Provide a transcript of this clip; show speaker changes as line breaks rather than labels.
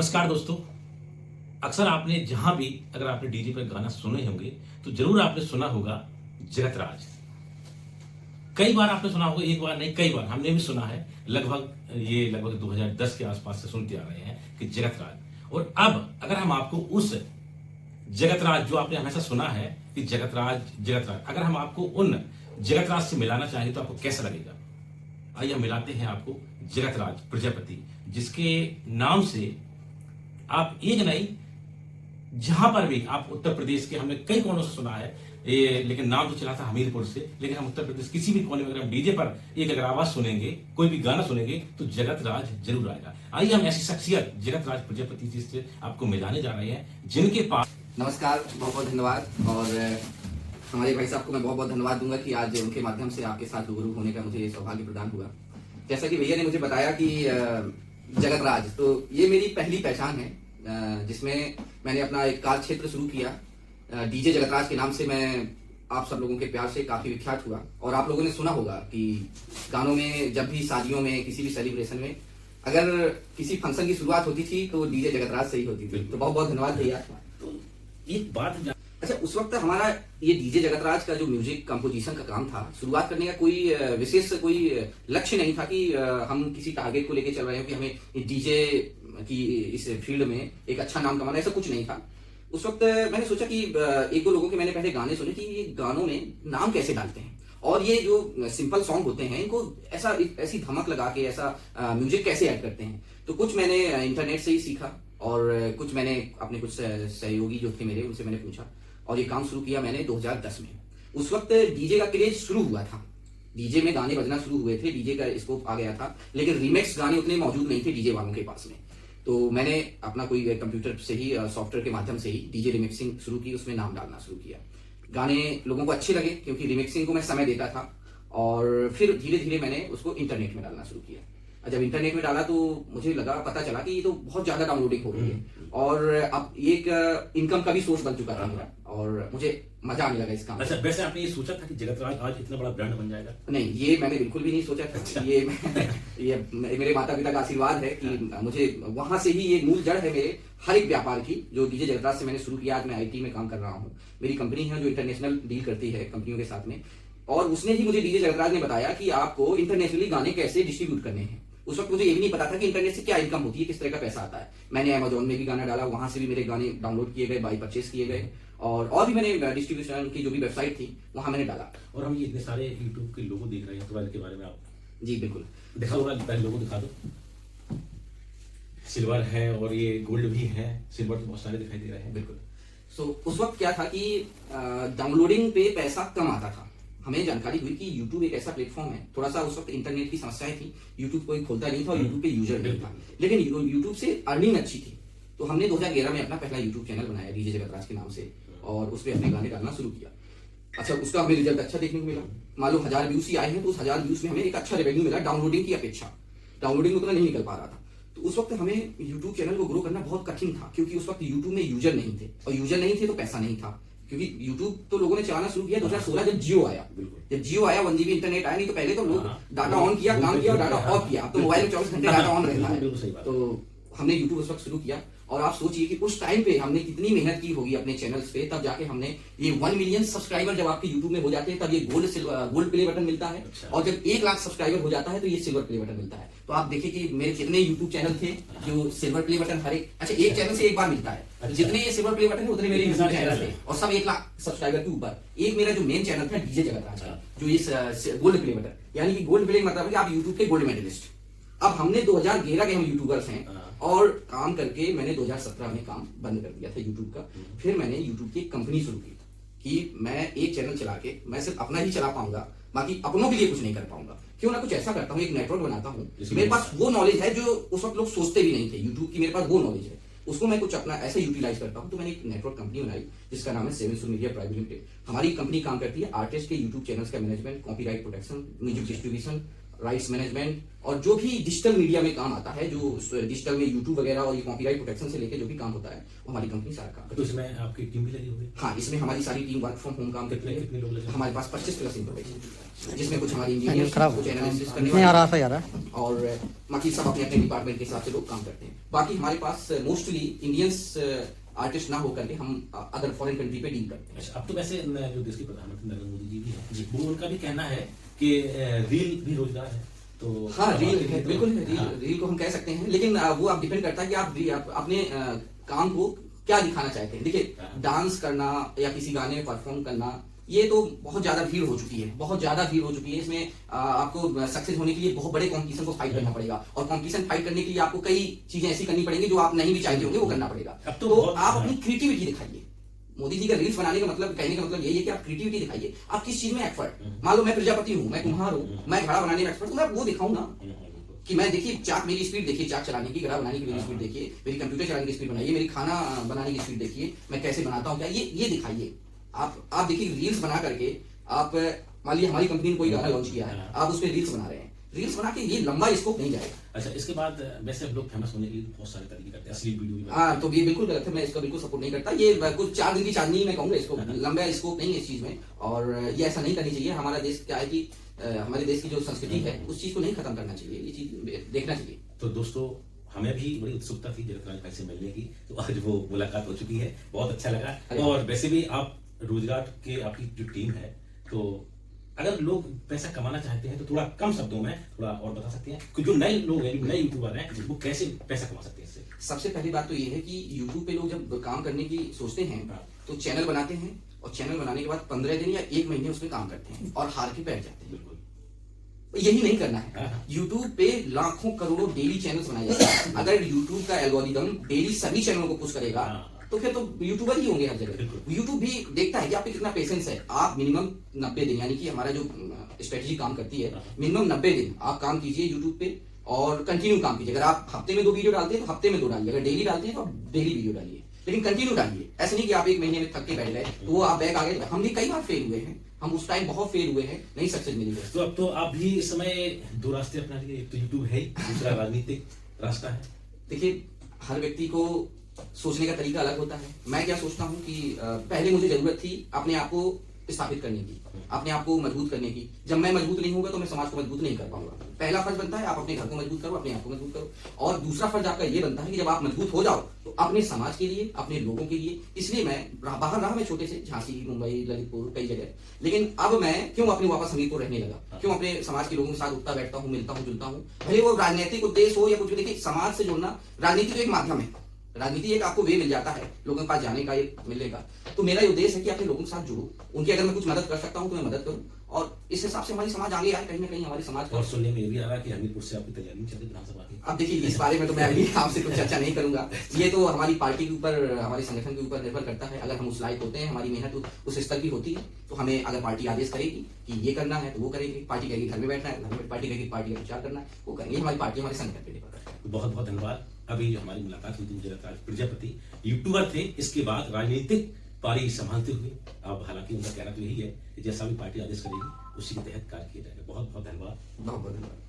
नमस्कार दोस्तों। अक्सर आपने जहां भी अगर आपने डीजे पर गाना सुने होंगे तो जरूर आपने सुना होगा जगतराज। कई बार आपने सुना होगा, एक बार नहीं कई बार हमने भी सुना है। लगभग 2010 के आसपास से सुनते आ रहे हैं कि जगतराज। और अब अगर हम आपको उस जगतराज जो आपने हमेशा सुना है कि जगतराज जगतराज, अगर हम आपको उन जगतराज से मिलाना चाहें तो आपको कैसा लगेगा? आइए हम मिलाते हैं आपको जगतराज प्रजापति, जिसके नाम से आप एक नहीं, जहां पर भी आप उत्तर प्रदेश के, हमने कई कोनों से सुना है लेकिन नाम तो चला था हमीरपुर से, लेकिन हम उत्तर प्रदेश किसी भी कोने में अगर हम डीजे पर एक अगर आवाज सुनेंगे, कोई भी गाना सुनेंगे तो जगतराज जरूर आएगा। आइए हम ऐसी शख्सियत जगतराज प्रजापति जी से आपको मिलाने जा रहे हैं, जिनके पास।
नमस्कार, बहुत बहुत धन्यवाद। और हमारे भाई साहब को मैं बहुत बहुत धन्यवाद दूंगा कि आज उनके माध्यम से आपके साथ रूबरू होने का मुझे सौभाग्य प्रदान हुआ। जैसा कि भैया ने मुझे बताया कि जगतराज, तो ये मेरी पहली पहचान है जिसमें मैंने अपना एक कार्य क्षेत्र शुरू किया। डीजे जगतराज के नाम से मैं आप सब लोगों के प्यार से काफी विख्यात हुआ। और आप लोगों ने सुना होगा कि गानों में, जब भी शादियों में, किसी भी सेलिब्रेशन में अगर किसी फंक्शन की शुरुआत होती थी तो डीजे जगतराज से ही होती थी। तो बहुत बहुत धन्यवाद भैया।
तो एक बात
अच्छा, उस वक्त हमारा ये डीजे जगतराज का जो म्यूजिक कंपोजिशन का काम था, शुरुआत करने का कोई विशेष कोई लक्ष्य नहीं था कि हम किसी टारगेट को लेके चल रहे हो कि हमें डीजे की इस फील्ड में एक अच्छा नाम कमाना, ऐसा कुछ नहीं था। उस वक्त मैंने सोचा कि एक दो लोगों के मैंने पहले गाने सुने कि ये गानों में नाम कैसे डालते हैं, और ये जो सिंपल सॉन्ग होते हैं इनको ऐसी धमक लगा के ऐसा म्यूजिक कैसे ऐड करते हैं। तो कुछ मैंने इंटरनेट से ही सीखा और कुछ मैंने अपने कुछ सहयोगी जो थे मेरे, उनसे मैंने पूछा और ये काम शुरू किया मैंने 2010 में। उस वक्त डीजे का क्रेज शुरू हुआ था, डीजे में गाने बजना शुरू हुए थे, डीजे का स्कोप आ गया था, लेकिन रीमिक्स गाने उतने मौजूद नहीं थे डीजे वालों के पास में। तो मैंने अपना कोई कंप्यूटर से ही, सॉफ्टवेयर के माध्यम से ही डीजे रिमिक्सिंग शुरू की, उसमें नाम डालना शुरू किया। गाने लोगों को अच्छे लगे क्योंकि रिमिक्सिंग को मैं समय देता था, और फिर धीरे धीरे मैंने उसको इंटरनेट में डालना शुरू किया। जब इंटरनेट में डाला तो मुझे पता चला कि ये तो बहुत ज्यादा डाउनलोडिंग हो रही है, और अब एक इनकम का भी सोर्स बन चुका था मेरा, और मुझे मजा आने लगा इस काम।
अच्छा, वैसे आपने ये सोचा था कि जगतराज आज इतना बड़ा ब्रांड बन जाएगा?
नहीं, ये मैंने बिल्कुल भी नहीं सोचा था। अच्छा। ये मेरे माता पिता का आशीर्वाद है कि मुझे वहां से ही ये मूल जड़ है मेरे हर एक व्यापार की, जो डीजे जगतराज से मैंने शुरू किया। आज मैं आईटी में काम कर रहा हूँ, मेरी कंपनी है जो इंटरनेशनल डील करती है कंपनियों के साथ में, और उसने ही मुझे डीजे जगतराज ने बताया कि आपको इंटरनेशनली गाने कैसे डिस्ट्रीब्यूट करने हैं। उस वक्त मुझे ये भी नहीं पता था कि इंटरनेट से क्या इनकम होती है, किस तरह का पैसा आता है। मैंने अमेजोन में भी गाना डाला, वहां से भी मेरे गाने डाउनलोड किए गए, बाई परचेस किए गए, और भी मैंने डिस्ट्रीब्यूशन की जो भी वेबसाइट थी वहां मैंने डाला।
और हम ये इतने सारे यूट्यूब के लोगो देख रहे हैं, तो इसके बारे में आप
जी बिल्कुल
दिखा दो, पहले लोगो दिखा दो। सिल्वर है और ये गोल्ड भी है, सिल्वर तो बहुत सारे दिखाई दे रहे हैं।
बिल्कुल। सो उस वक्त क्या था कि डाउनलोडिंग पे पैसा कम आता था। हमें जानकारी हुई कि YouTube एक ऐसा प्लेटफॉर्म है, थोड़ा सा उस वक्त इंटरनेट की समस्याएं थी, YouTube कोई खोलता नहीं था और YouTube पे यूजर नहीं था, लेकिन YouTube से अर्निंग अच्छी थी। तो हमने 2011 में अपना पहला YouTube चैनल बनाया डीजे जगतराज के नाम से, और उस पर अपने गाने डालना शुरू किया। अच्छा, उसका हमें रिजल्ट अच्छा देखने को मिला। मान लो 1000 व्यूज ही आए हैं, तो उस 1000 व्यूज में हमें एक अच्छा रेवेन्यू मिला डाउनलोडिंग की अपेक्षा। डाउनलोडिंग उतना नहीं निकल पा रहा था, तो उस वक्त हमें YouTube चैनल को ग्रो करना बहुत कठिन था, क्योंकि उस वक्त YouTube में यूजर नहीं थे, और यूजर नहीं थे तो पैसा नहीं था। क्योंकि YouTube तो लोगों ने चलाना शुरू किया 2016 जब जियो आया। जब जियो आया 1 GB इंटरनेट आया, नहीं तो पहले तो लोग डाटा ऑन किया, काम किया और डाटा ऑफ किया। अब तो मोबाइल में 24 घंटे डाटा ऑन रहता है। तो हमने YouTube उस वक्त शुरू किया, और आप सोचिए कि उस टाइम पे हमने कितनी मेहनत की होगी अपने चैनल्स पे, तब जाके हमने ये 1 मिलियन सब्सक्राइबर जब आपके YouTube में हो जाते हैं तब ये गोल्ड प्ले बटन मिलता है। अच्छा। और जब 1 लाख सब्सक्राइबर हो जाता है तो ये सिल्वर प्ले बटन मिलता है। तो आप देखिए कि मेरे कितने YouTube चैनल थे जो सिल्वर प्ले बटन हर एक, अच्छा, एक चैनल से एक बार मिलता है। अच्छा। जितने ये सिल्वर प्ले बटन है उतने मेरे YouTube चैनल थे, और सब 1 लाख सब्सक्राइबर के ऊपर। एक मेरा जो मेन चैनल था डीजे जगतराज का, जो इस गोल्ड प्ले बटन, यानी कि गोल्ड प्ले मतलब कि आप यूट्यूब के गोल्ड मेडलिस्ट। अब हमने 2011 के हम यूट्यूबर्स हैं, और काम करके मैंने 2017 में काम बंद कर दिया था यूट्यूब का। फिर मैंने यूट्यूब की एक कंपनी शुरू की कि मैं एक चैनल चला के मैं सिर्फ अपना ही चला पाऊंगा, बाकी अपनों के लिए कुछ नहीं कर पाऊंगा। क्यों ना कुछ ऐसा करता हूँ, एक नेटवर्क बनाता हूँ। मेरे पास वो नॉलेज है जो उस वक्त लोग सोचते भी नहीं थे, यूट्यूब की मेरे पास वो नॉलेज है, उसको मैं कुछ अपना ऐसे यूटिलाइज करता हूँ। तो मैंने एक नेटवर्क कंपनी बनाई जिसका नाम है 7 मीडिया प्राइवेट लिमिटेड। हमारी कंपनी काम करती है आर्टिस्ट के यूट्यूब चैनल्स का management, copyright protection, music distribution, rights management और जो भी डिजिटल मीडिया में काम आता है, जो डिजिटल में यूट्यूब वगैरह और ये कॉपीराइट प्रोटेक्शन से लेकर जो भी काम होता है वो हमारी कंपनी सारा काम करती
तो इसमें आपकी टीम भी लगी हुई है?
हाँ, इसमें हमारी सारी टीम वर्क फ्रॉम होम काम करती है।
कितने लोग लगे?
हमारे पास 25+ एम्प्लॉइज, जिसमें कुछ हमारी इंजीनियर्स, कुछ एनालिसिस करने
नहीं आ
वाले
रहा था यार।
और बाकी सब अपने अपने डिपार्टमेंट के हिसाब से लोग काम करते हैं। बाकी हमारे पास मोस्टली इंडियंस आर्टिस्ट ना होकर के हम अदर फॉरेन कंट्री पे डील करते हैं।
अच्छा, अब तो वैसे जो देश के प्रधानमंत्री नरेंद्र मोदी जी भी हैं, वो उनका भी कहना है कि रील भी रोजगार है। तो
हाँ, रील है,
तो-
बिल्कुल है,
हाँ।
रील को हम कह सकते हैं, लेकिन वो आप डिपेंड करता है कि आप अपने काम को क्या दिखाना चाहते हैं। देखिए,
हाँ।
डांस करना या किसी गाने में परफॉर्म करना, ये तो बहुत ज्यादा भीड़ हो चुकी है, बहुत ज्यादा भीड़ हो चुकी है। इसमें आपको सक्सेस होने के लिए बहुत बड़े कॉम्पिटिशन को फाइट करना पड़ेगा, और कॉम्पिटिशन फाइट करने के लिए आपको कई चीजें ऐसी करनी पड़ेंगी जो आप नहीं भी चाहते होंगे, वो करना पड़ेगा।
अब तो
तो
बहुत-
आप अपनी क्रिएटिविटी दिखाइए। मोदी जी का रील्स बनाने का मतलब, कहने का मतलब यही है कि आप क्रिएटिविटी दिखाइए। आप किस चीज में एक्सपर्ट, मान लो मैं प्रजापति हूँ, मैं कुम्हार हूँ, मैं घड़ा बनाने में एक्सपर्ट हूँ, मैं वो दिखाऊँ ना कि मैं, देखिए चाक मेरी स्पीड देखिए, चाक चलाने की, घड़ा बनाने की मेरी स्पीड देखिए, मेरी कंप्यूटर चलाने की स्पीड बनाइए, मेरी खाना बनाने की स्पीड देखिए, मैं कैसे बनाता हूँ, क्या ये दिखाइए। आप देखिए, रील्स बना करके आप, मान लीजिए हमारी कंपनी ने कोई गाना लॉन्च किया है, आप उसमें रील्स बना रहे हैं, रील्स बना के ये लंबा स्कोप नहीं जाएगा।
अच्छा, इसके बाद वैसे लोग फेमस होने के लिए बहुत सारे तरीके करते हैं, असली वीडियो भी
हाँ, तो ये बिल्कुल गलत है, मैं इसका बिल्कुल सपोर्ट नहीं करता। ये कुछ 4 दिन की चांदनी मैं कहूंगा इसको, लंबा स्कोप नहीं है इस चीज में, और ये ऐसा नहीं करनी चाहिए। हमारा देश क्या है कि हमारे देश की जो संस्कृति है उस चीज को नहीं खत्म करना चाहिए, ये चीज देखना चाहिए।
तो दोस्तों, हमें भी बड़ी उत्सुकता थी जगत राज भाई से मिलने की, तो आज वो मुलाकात हो चुकी है, बहुत अच्छा लगा। और वैसे भी आप रोजगार के, आपकी जो टीम है, तो अगर लोग पैसा कमाना चाहते हैं तो थोड़ा कम शब्दों में थोड़ा और बता सकते हैं कि जो नए लोग हैं, जो नए यूट्यूबर हैं, वो कैसे पैसा कमा सकते हैं इससे?
सबसे पहली बात तो ये है कि यूट्यूब पे लोग जब काम करने की सोचते हैं तो चैनल बनाते हैं, और चैनल बनाने के बाद 15 दिन या 1 महीने उसमें काम करते हैं और हार के बैठ जाते हैं।
बिल्कुल
यही नहीं करना है।
हाँ।
यूट्यूब पे लाखों करोड़ों डेली चैनल्स बनाए जाते हैं। अगर यूट्यूब का एल्गोरिदम डेली सभी चैनलों को पुश करेगा
हाँ।
तो फिर तो यूट्यूबर ही होंगे हर जगह।
बिल्कुल।
यूट्यूब भी देखता है कि आपके कितना पेशेंस है। आप मिनिमम 90 दिन, यानी कि हमारा जो स्ट्रेटेजी काम करती है,
हाँ।
मिनिमम 90 दिन आप काम कीजिए यूट्यूब पे और कंटिन्यू काम कीजिए। अगर आप हफ्ते में 2 वीडियो डालते हैं तो हफ्ते में 2 डालिए, अगर डेली डालते हैं तो आप डेली वीडियो डालिए, लेकिन कंटिन्यू डालिए। ऐसे नहीं कि आप 1 महीने में थक के बैठ गए तो वो आप बैक आ गए। हम भी कई बार फेल हुए हैं, हम उस टाइम बहुत फेल हुए हैं, नहीं सक्सेस मिली है।
तो अब तो आप भी इस समय 2 रास्ते अपना लिए, एक तो यूट्यूब है ही, दूसरा राजनीतिक रास्ता है।
देखिए, हर व्यक्ति को सोचने का तरीका अलग होता है। मैं क्या सोचता हूँ कि पहले मुझे जरूरत थी अपने आप को स्थापित करने की, अपने आप को मजबूत करने की। जब मैं मजबूत नहीं होगा तो मैं समाज को मजबूत नहीं कर पाऊंगा। पहला फर्ज बनता है आप अपने घर को मजबूत करो, अपने आप को मजबूत करो, और दूसरा फर्ज आपका ये बनता है कि जब आप मजबूत हो जाओ तो अपने समाज के लिए, अपने लोगों के लिए। इसलिए मैं बाहर रहा, मैं छोटे से झांसी, मुंबई, ललितपुर, कई जगह, लेकिन अब मैं क्यों अपने वापस हमीरपुर रहने लगा, क्यों अपने समाज के लोगों के साथ उठता बैठता हूँ, मिलता हूँ, जुलता हूँ। भले वो राजनीतिक उद्देश्य हो या कुछ भी। देखिए, समाज से जुड़ना, राजनीति तो एक माध्यम है, राजनीति एक आपको वे मिल जाता है लोगों के पास जाने का, एक मिलने का। तो मेरा ये उद्देश्य है कि अपने लोगों के साथ जुड़ूं, उनकी अगर मैं कुछ मदद कर सकता हूं तो मैं मदद करूं, और इस हिसाब से हमारी समाज आगे आए, कहीं ना कहीं हमारे समाज
और
का।
सुनने में ये भी आ रहा है कि हमीरपुर से आपकी तैयारी नहीं चल रही विधानसभा की।
अब देखिए, इस बारे में तो मैं अभी आपसे कुछ चर्चा नहीं करूंगा। ये तो हमारी पार्टी के ऊपर, हमारे संगठन के ऊपर निर्भर करता है। अगर हम उस लायक होते हैं, हमारी मेहनत उस स्तर की होती है, तो हमें अगर पार्टी आदेश करेगी कि ये करना है तो वो करेंगे। पार्टी कहेगी घर में बैठना है, घर में, पार्टी कहेगी पार्टी का प्रचार करना है, वो करेंगे। हमारी पार्टी हमारे संगठन पर निर्भर करता है।
बहुत बहुत धन्यवाद। अभी जो हमारी मुलाकात हुई थी, जगत राज प्रजापति यूट्यूबर थे, इसके बाद राजनीतिक पारी संभालते हुए, अब हालांकि उनका कहना तो यही है कि जैसा भी पार्टी आदेश करेगी उसी के तहत कार्य किया जाएगा। बहुत बहुत धन्यवाद।
बहुत बहुत धन्यवाद।